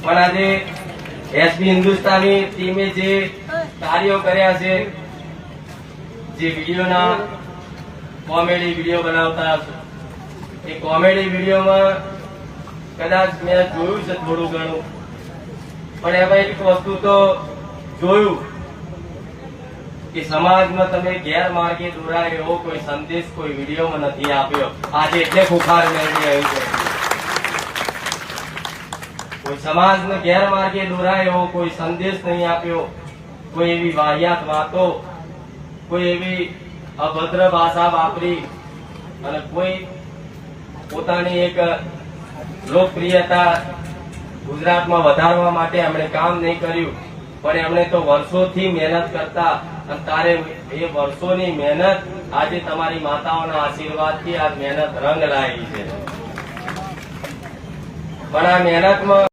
પણ આજે એસબી હિન્દુસ્તાની ટીમે જે કાર્યો કર્યા છે, જે વિડીયોના કોમેડી વિડીયો બનાવતા એ કોમેડી વિડીયોમાં કદાચ મેં જોયું છે થોડું ઘણું, પણ એમાં એક વસ્તુ તો જોયું કે સમાજમાં તમે ગેરમાર્ગે દોરાય એવો કોઈ સંદેશ કોઈ વિડીયોમાં નથી આપ્યો. આજે એટલે ખુખાર મેળવી રહ્યું છે. કોઈ સમાજને ગેરમાર્ગે દોરાય એવો કોઈ સંદેશ નહીં આપ્યો. કોઈ એવી વાહિયાત વાતો, કોઈ એવી અભદ્ર ભાષા વાપરી અને કોઈ પોતાની એક લોકપ્રિયતા ગુજરાતમાં વધારવા માટે એમણે કામ નહીં કર્યું. પણ એમણે તો વર્ષોથી મહેનત કરતા અને તારે એ વર્ષોની મહેનત આજે તમારી માતાઓના આશીર્વાદથી આ મહેનત રંગ લાવી છે. પણ આ મહેનતમાં